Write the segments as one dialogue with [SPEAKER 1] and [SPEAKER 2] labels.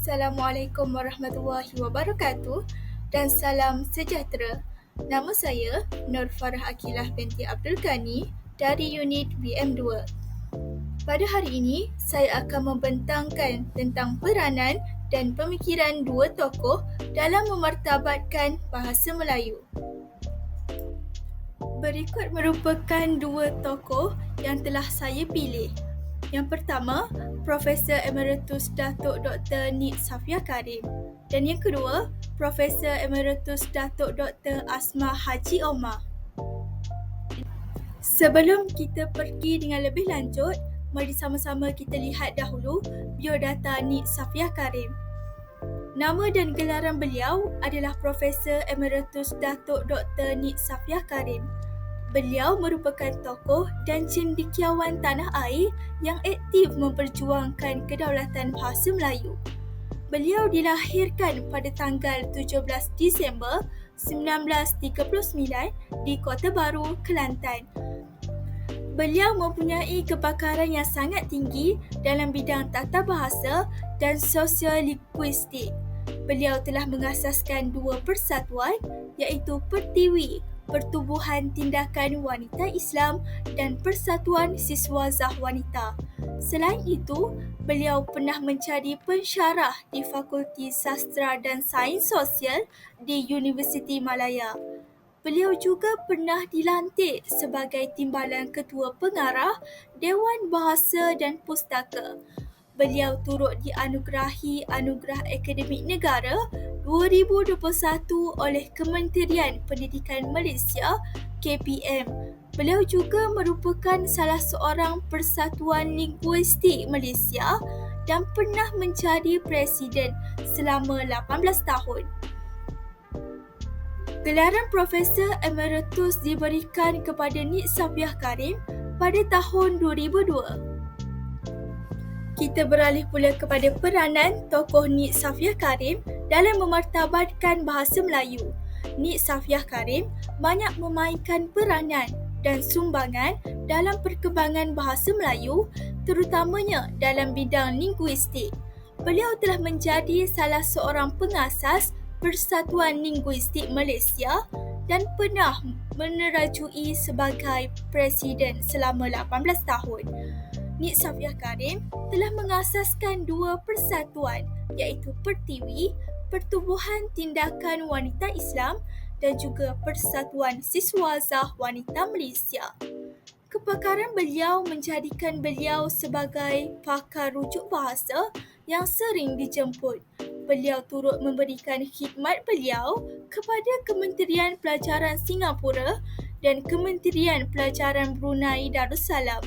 [SPEAKER 1] Assalamualaikum warahmatullahi wabarakatuh dan salam sejahtera. Nama saya Nur Farah Akilah binti Abdul Ghani dari unit BM2. Pada hari ini, saya akan membentangkan tentang peranan dan pemikiran dua tokoh dalam memartabatkan bahasa Melayu. Berikut merupakan dua tokoh yang telah saya pilih. Yang pertama, Profesor Emeritus Datuk Dr. Nik Safia Karim, dan yang kedua, Profesor Emeritus Datuk Dr. Asma Haji Omar. Sebelum kita pergi dengan lebih lanjut, mari sama-sama kita lihat dahulu biodata Nik Safia Karim. Nama dan gelaran beliau adalah Profesor Emeritus Datuk Dr. Nik Safia Karim. Beliau merupakan tokoh dan cendekiawan tanah air yang aktif memperjuangkan kedaulatan bahasa Melayu. Beliau dilahirkan pada tanggal 17 Disember 1939 di Kota Baru, Kelantan. Beliau mempunyai kepakaran yang sangat tinggi dalam bidang tata bahasa dan sosiolinguistik. Beliau telah mengasaskan dua persatuan iaitu Pertiwi, Pertubuhan Tindakan Wanita Islam dan Persatuan Siswazah Wanita. Selain itu, beliau pernah menjadi pensyarah di Fakulti Sastra dan Sains Sosial di Universiti Malaya. Beliau juga pernah dilantik sebagai Timbalan Ketua Pengarah Dewan Bahasa dan Pustaka. Beliau turut dianugerahi Anugerah Akademik Negara 2021 oleh Kementerian Pendidikan Malaysia KPM. Beliau juga merupakan salah seorang Persatuan Linguistik Malaysia dan pernah menjadi Presiden selama 18 tahun. Gelaran Profesor Emeritus diberikan kepada Nik Safia Karim pada tahun 2002. Kita beralih pula kepada peranan tokoh Nik Safia Karim dalam memartabatkan bahasa Melayu. Nik Safia Karim banyak memainkan peranan dan sumbangan dalam perkembangan bahasa Melayu, terutamanya dalam bidang linguistik. Beliau telah menjadi salah seorang pengasas Persatuan Linguistik Malaysia dan pernah menerajui sebagai Presiden selama 18 tahun. Nik Safia Karim telah mengasaskan dua persatuan iaitu Pertiwi, Pertubuhan Tindakan Wanita Islam dan juga Persatuan Siswazah Wanita Malaysia. Kepakaran beliau menjadikan beliau sebagai pakar rujuk bahasa yang sering dijemput. Beliau turut memberikan khidmat beliau kepada Kementerian Pelajaran Singapura dan Kementerian Pelajaran Brunei Darussalam.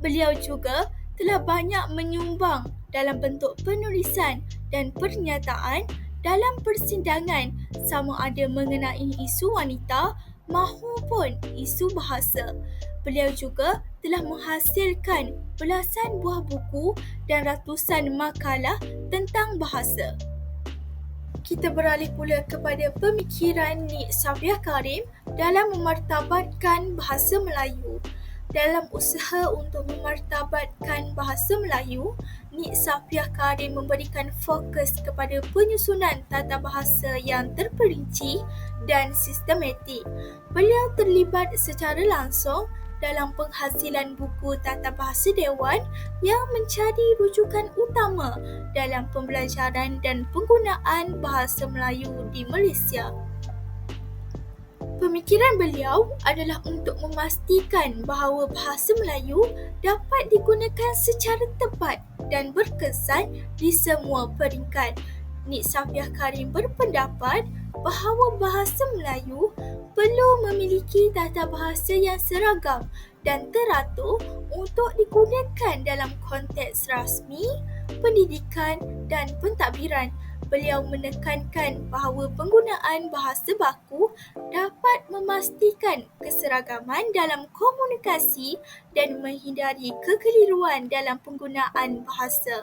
[SPEAKER 1] Beliau juga telah banyak menyumbang dalam bentuk penulisan dan pernyataan dalam persidangan sama ada mengenai isu wanita mahupun isu bahasa. Beliau juga telah menghasilkan belasan buah buku dan ratusan makalah tentang bahasa. Kita beralih pula kepada pemikiran Nik Safia Karim dalam memartabatkan bahasa Melayu. Dalam usaha untuk memartabatkan bahasa Melayu, Nik Safia Karim memberikan fokus kepada penyusunan tata bahasa yang terperinci dan sistematik. Beliau terlibat secara langsung dalam penghasilan buku tata bahasa dewan yang menjadi rujukan utama dalam pembelajaran dan penggunaan bahasa Melayu di Malaysia. Pemikiran beliau adalah untuk memastikan bahawa bahasa Melayu dapat digunakan secara tepat dan berkesan di semua peringkat. Nik Safia Karim berpendapat bahawa bahasa Melayu perlu memiliki tata bahasa yang seragam dan teratur untuk digunakan dalam konteks rasmi, pendidikan dan pentadbiran. Beliau menekankan bahawa penggunaan bahasa baku dapat memastikan keseragaman dalam komunikasi dan menghindari kekeliruan dalam penggunaan bahasa.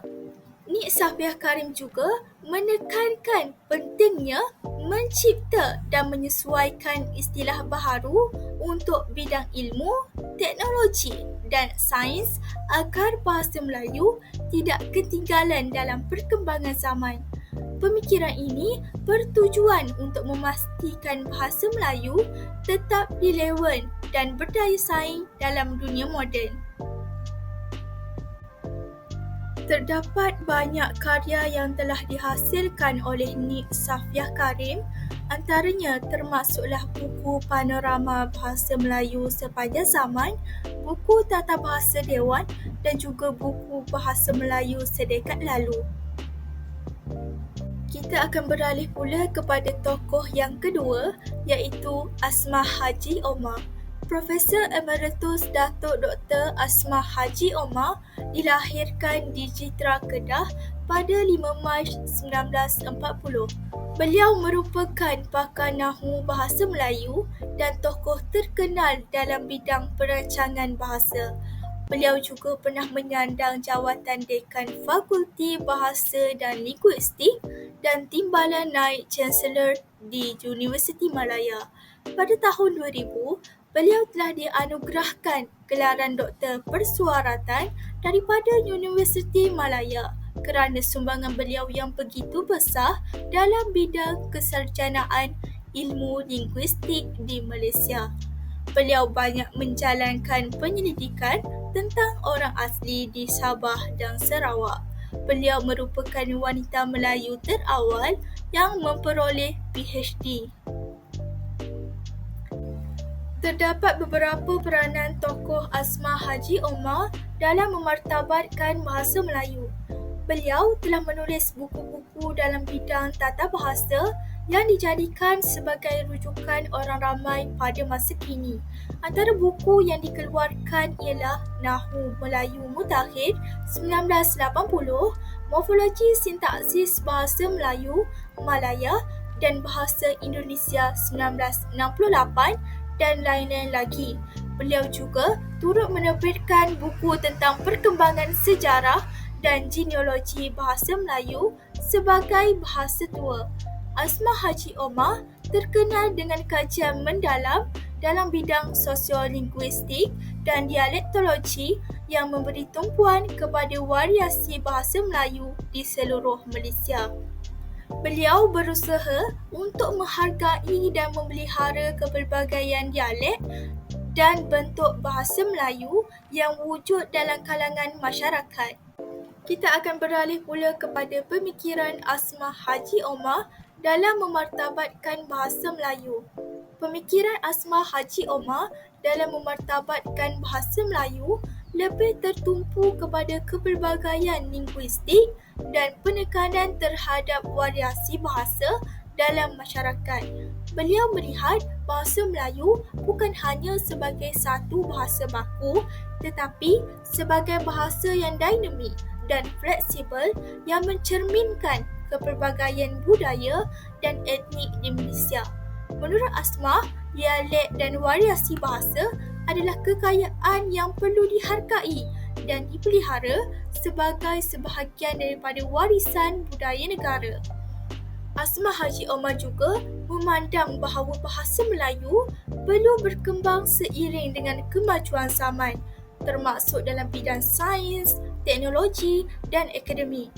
[SPEAKER 1] Nik Safia Karim juga menekankan pentingnya mencipta dan menyesuaikan istilah baharu untuk bidang ilmu, teknologi dan sains agar bahasa Melayu tidak ketinggalan dalam perkembangan zaman. Pemikiran ini bertujuan untuk memastikan bahasa Melayu tetap relevan dan berdaya saing dalam dunia moden. Terdapat banyak karya yang telah dihasilkan oleh Nik Safiah Karim, antaranya termasuklah buku Panorama Bahasa Melayu Sepanjang Zaman, buku Tata Bahasa Dewan dan juga buku Bahasa Melayu Sedekad Lalu. Kita akan beralih pula kepada tokoh yang kedua, iaitu Asmah Haji Omar. Profesor Emeritus Datuk Dr. Asmah Haji Omar dilahirkan di Jitra, Kedah pada 5 Mac 1940. Beliau merupakan pakar Nahu Bahasa Melayu dan tokoh terkenal dalam bidang perancangan bahasa. Beliau juga pernah menyandang jawatan Dekan Fakulti Bahasa dan Linguistik dan Timbalan Naib Chancellor di Universiti Malaya. Pada tahun 2000, beliau telah dianugerahkan gelaran Doktor Persuaratan daripada Universiti Malaya kerana sumbangan beliau yang begitu besar dalam bidang kesarjanaan ilmu linguistik di Malaysia. Beliau banyak menjalankan penyelidikan tentang orang asli di Sabah dan Sarawak. Beliau merupakan wanita Melayu terawal yang memperoleh PhD. Terdapat beberapa peranan tokoh Asmah Haji Omar dalam memartabatkan bahasa Melayu. Beliau telah menulis buku-buku dalam bidang tata bahasa yang dijadikan sebagai rujukan orang ramai pada masa kini. Antara buku yang dikeluarkan ialah Nahu Melayu Mutakhir 1980, Morfologi Sintaksis Bahasa Melayu Malaya dan Bahasa Indonesia 1968 dan lain-lain lagi. Beliau juga turut menerbitkan buku tentang perkembangan sejarah dan genealogi bahasa Melayu sebagai bahasa tua. Asmah Haji Omar terkenal dengan kajian mendalam dalam bidang sosiolinguistik dan dialektologi yang memberi tumpuan kepada variasi bahasa Melayu di seluruh Malaysia. Beliau berusaha untuk menghargai dan memelihara kepelbagaian dialek dan bentuk bahasa Melayu yang wujud dalam kalangan masyarakat. Kita akan beralih pula kepada pemikiran Asmah Haji Omar dalam memartabatkan bahasa Melayu. Pemikiran Asmah Haji Omar dalam memartabatkan bahasa Melayu lebih tertumpu kepada kepelbagaian linguistik dan penekanan terhadap variasi bahasa dalam masyarakat. Beliau melihat bahasa Melayu bukan hanya sebagai satu bahasa baku tetapi sebagai bahasa yang dinamik dan fleksibel yang mencerminkan kepelbagaian budaya dan etnik di Malaysia. Menurut Asmah, dialek dan variasi bahasa adalah kekayaan yang perlu dihargai dan dipelihara sebagai sebahagian daripada warisan budaya negara. Asmah Haji Omar juga memandang bahawa bahasa Melayu perlu berkembang seiring dengan kemajuan zaman, termasuk dalam bidang sains, teknologi dan akademik.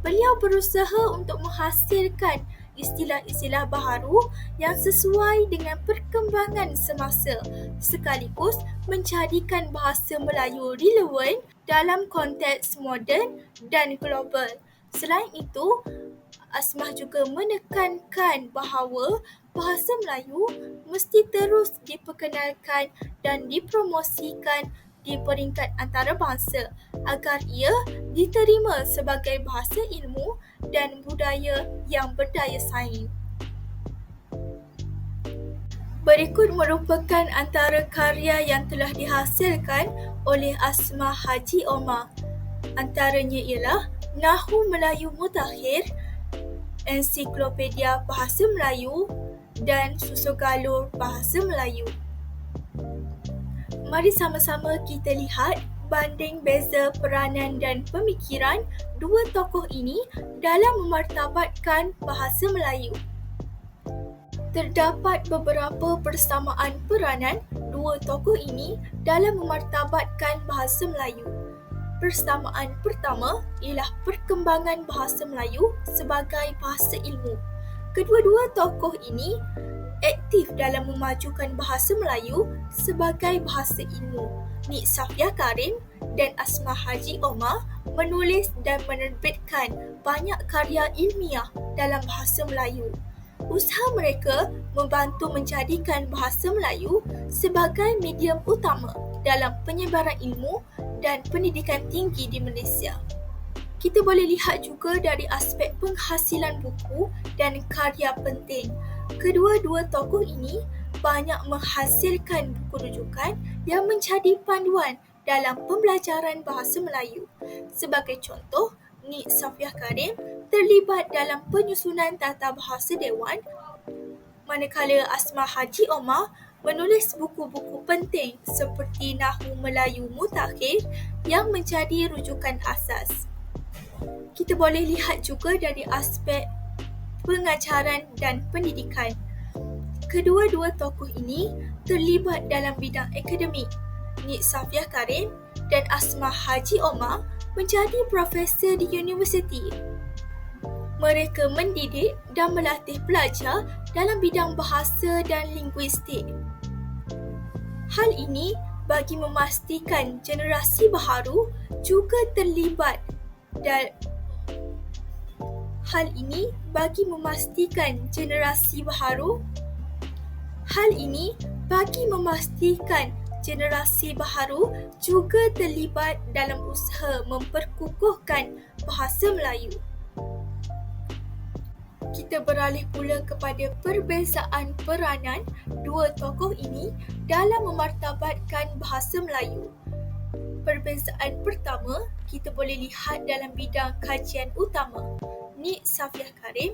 [SPEAKER 1] Beliau berusaha untuk menghasilkan istilah-istilah baharu yang sesuai dengan perkembangan semasa, sekaligus menjadikan bahasa Melayu relevan dalam konteks moden dan global. Selain itu, Asmah juga menekankan bahawa bahasa Melayu mesti terus diperkenalkan dan dipromosikan di peringkat antarabangsa agar ia diterima sebagai bahasa ilmu dan budaya yang berdaya saing. Berikut merupakan antara karya yang telah dihasilkan oleh Asmah Haji Omar. Antaranya ialah Nahu Melayu Mutakhir, Ensiklopedia Bahasa Melayu dan Susu Galur Bahasa Melayu. Mari sama-sama kita lihat banding beza peranan dan pemikiran dua tokoh ini dalam memartabatkan bahasa Melayu. Terdapat beberapa persamaan peranan dua tokoh ini dalam memartabatkan bahasa Melayu. Persamaan pertama ialah perkembangan bahasa Melayu sebagai bahasa ilmu. Kedua-dua tokoh ini aktif dalam memajukan bahasa Melayu sebagai bahasa ilmu. Nik Safiah Karim dan Asma Haji Omar menulis dan menerbitkan banyak karya ilmiah dalam bahasa Melayu. Usaha mereka membantu menjadikan bahasa Melayu sebagai medium utama dalam penyebaran ilmu dan pendidikan tinggi di Malaysia. Kita boleh lihat juga dari aspek penghasilan buku dan karya penting. Kedua-dua tokoh ini banyak menghasilkan buku rujukan yang menjadi panduan dalam pembelajaran bahasa Melayu. Sebagai contoh, Nik Safiah Karim terlibat dalam penyusunan tata bahasa Dewan, manakala Asma Haji Omar menulis buku-buku penting seperti Nahu Melayu Mutakhir yang menjadi rujukan asas. Kita boleh lihat juga dari aspek pengajaran dan pendidikan. Kedua-dua tokoh ini terlibat dalam bidang akademik. Nik Safiah Karim dan Asma Haji Omar menjadi profesor di universiti. Mereka mendidik dan melatih pelajar dalam bidang bahasa dan linguistik. Hal ini bagi memastikan generasi baharu juga terlibat dan Hal ini bagi memastikan generasi baharu juga terlibat dalam usaha memperkukuhkan bahasa Melayu. Kita beralih pula kepada perbezaan peranan dua tokoh ini dalam memartabatkan bahasa Melayu. Perbezaan pertama kita boleh lihat dalam bidang kajian utama. Nik Safiah Karim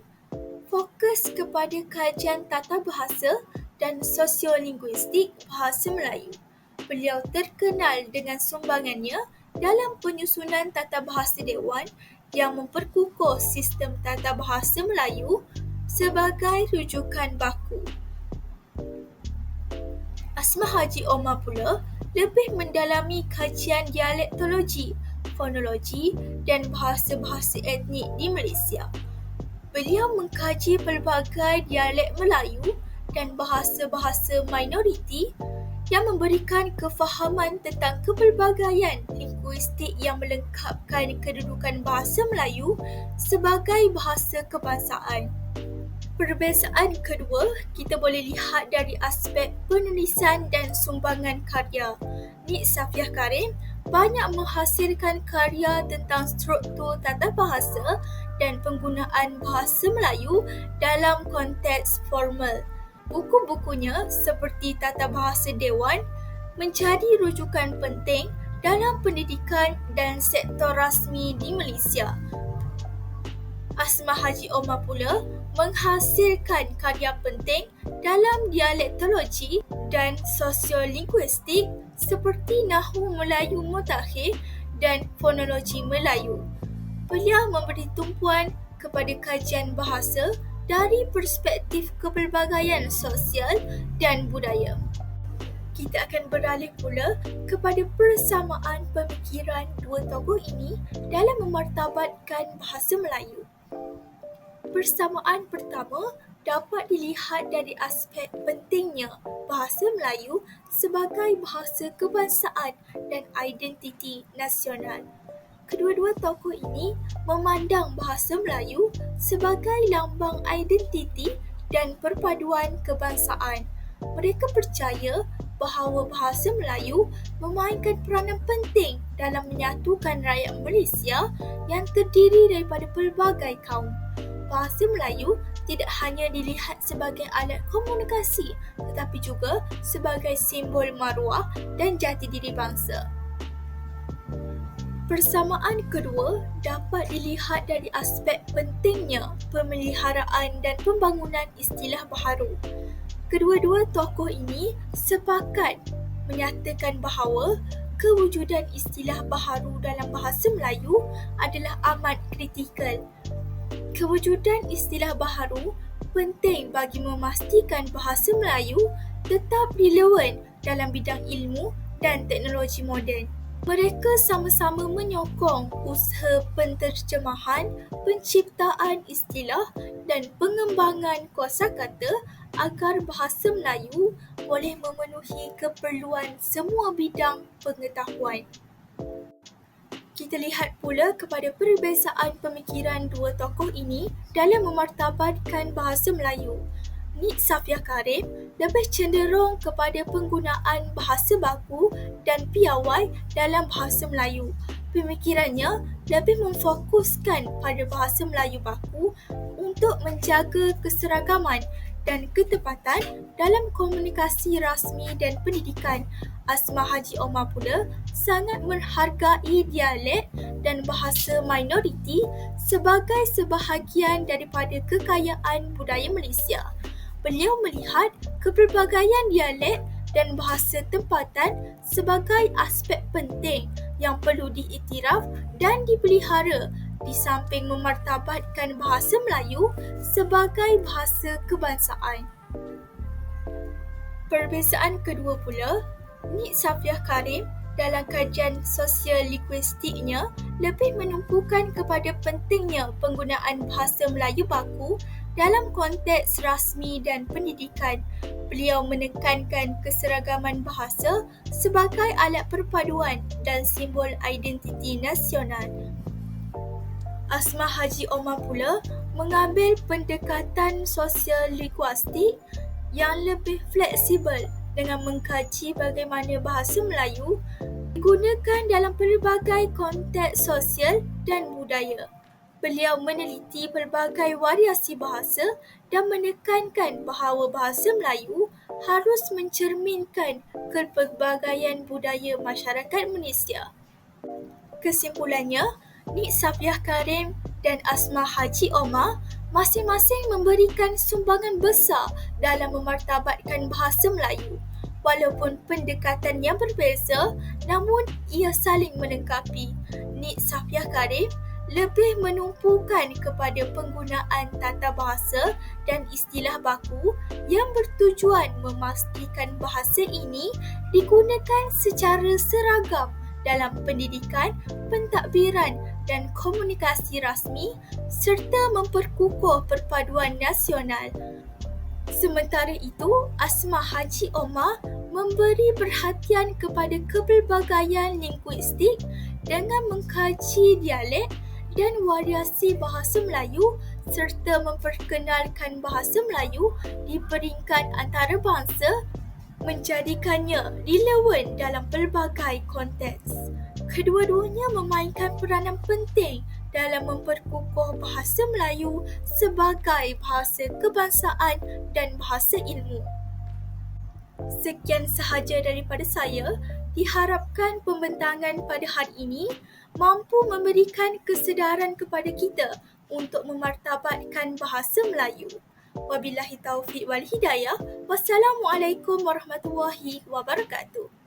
[SPEAKER 1] fokus kepada kajian tata bahasa dan sosiolinguistik bahasa Melayu. Beliau terkenal dengan sumbangannya dalam penyusunan tata bahasa Dewan yang memperkukuh sistem tata bahasa Melayu sebagai rujukan baku. Asma Haji Omar pula lebih mendalami kajian dialektologi, fonologi dan bahasa-bahasa etnik di Malaysia. Beliau mengkaji pelbagai dialek Melayu dan bahasa-bahasa minoriti yang memberikan kefahaman tentang kepelbagaian linguistik yang melengkapkan kedudukan bahasa Melayu sebagai bahasa kebangsaan. Perbezaan kedua kita boleh lihat dari aspek penulisan dan sumbangan karya. Nik Safiah Karim banyak menghasilkan karya tentang struktur tata bahasa dan penggunaan bahasa Melayu dalam konteks formal. Buku-bukunya seperti Tata Bahasa Dewan menjadi rujukan penting dalam pendidikan dan sektor rasmi di Malaysia. Asma Haji Omar pula menghasilkan karya penting dalam dialektologi dan sosiolinguistik seperti Nahu Melayu Mutakhir dan fonologi Melayu. Beliau memberi tumpuan kepada kajian bahasa dari perspektif kepelbagaian sosial dan budaya. Kita akan beralih pula kepada persamaan pemikiran dua tokoh ini dalam memartabatkan bahasa Melayu. Persamaan pertama dapat dilihat dari aspek pentingnya bahasa Melayu sebagai bahasa kebangsaan dan identiti nasional. Kedua-dua tokoh ini memandang bahasa Melayu sebagai lambang identiti dan perpaduan kebangsaan. Mereka percaya bahawa bahasa Melayu memainkan peranan penting dalam menyatukan rakyat Malaysia yang terdiri daripada pelbagai kaum. Bahasa Melayu tidak hanya dilihat sebagai alat komunikasi tetapi juga sebagai simbol maruah dan jati diri bangsa. Persamaan kedua dapat dilihat dari aspek pentingnya pemeliharaan dan pembangunan istilah baharu. Kedua-dua tokoh ini sepakat menyatakan bahawa kewujudan istilah baharu dalam bahasa Melayu adalah amat kritikal. Kewujudan istilah baharu penting bagi memastikan bahasa Melayu tetap relevan dalam bidang ilmu dan teknologi moden. Mereka sama-sama menyokong usaha penterjemahan, penciptaan istilah dan pengembangan kosakata agar bahasa Melayu boleh memenuhi keperluan semua bidang pengetahuan. Kita lihat pula kepada perbezaan pemikiran dua tokoh ini dalam memartabatkan bahasa Melayu. Nik Safiah Karim lebih cenderung kepada penggunaan bahasa baku dan piawai dalam bahasa Melayu. Pemikirannya lebih memfokuskan pada bahasa Melayu baku untuk menjaga keseragaman dan ketepatan dalam komunikasi rasmi dan pendidikan. Asma Haji Omar pula sangat menghargai dialek dan bahasa minoriti sebagai sebahagian daripada kekayaan budaya Malaysia. Beliau melihat kepelbagaian dialek dan bahasa tempatan sebagai aspek penting yang perlu diiktiraf dan dipelihara di samping memartabatkan bahasa Melayu sebagai bahasa kebangsaan. Perbezaan kedua pula, Nik Safiah Karim dalam kajian sosial linguistiknya lebih menumpukan kepada pentingnya penggunaan bahasa Melayu baku dalam konteks rasmi dan pendidikan. Beliau menekankan keseragaman bahasa sebagai alat perpaduan dan simbol identiti nasional. Asma Haji Omar pula mengambil pendekatan sosial linguistik yang lebih fleksibel dengan mengkaji bagaimana bahasa Melayu digunakan dalam pelbagai konteks sosial dan budaya. Beliau meneliti pelbagai variasi bahasa dan menekankan bahawa bahasa Melayu harus mencerminkan kepelbagaian budaya masyarakat Malaysia. Kesimpulannya, Nik Safiah Karim dan Asma Haji Omar masing-masing memberikan sumbangan besar dalam memartabatkan bahasa Melayu. Walaupun pendekatan yang berbeza, namun ia saling melengkapi. Nik Safiah Karim lebih menumpukan kepada penggunaan tata bahasa dan istilah baku yang bertujuan memastikan bahasa ini digunakan secara seragam dalam pendidikan, pentadbiran dan komunikasi rasmi serta memperkukuh perpaduan nasional. Sementara itu, Asma Haji Omar memberi perhatian kepada kepelbagaian linguistik dengan mengkaji dialek dan variasi bahasa Melayu serta memperkenalkan bahasa Melayu di peringkat antarabangsa, menjadikannya relevan dalam pelbagai konteks. Kedua-duanya memainkan peranan penting dalam memperkukuh bahasa Melayu sebagai bahasa kebangsaan dan bahasa ilmu. Sekian sahaja daripada saya. Diharapkan pembentangan pada hari ini mampu memberikan kesedaran kepada kita untuk memartabatkan bahasa Melayu. Wabillahi taufiq wal hidayah. Wassalamualaikum warahmatullahi wabarakatuh.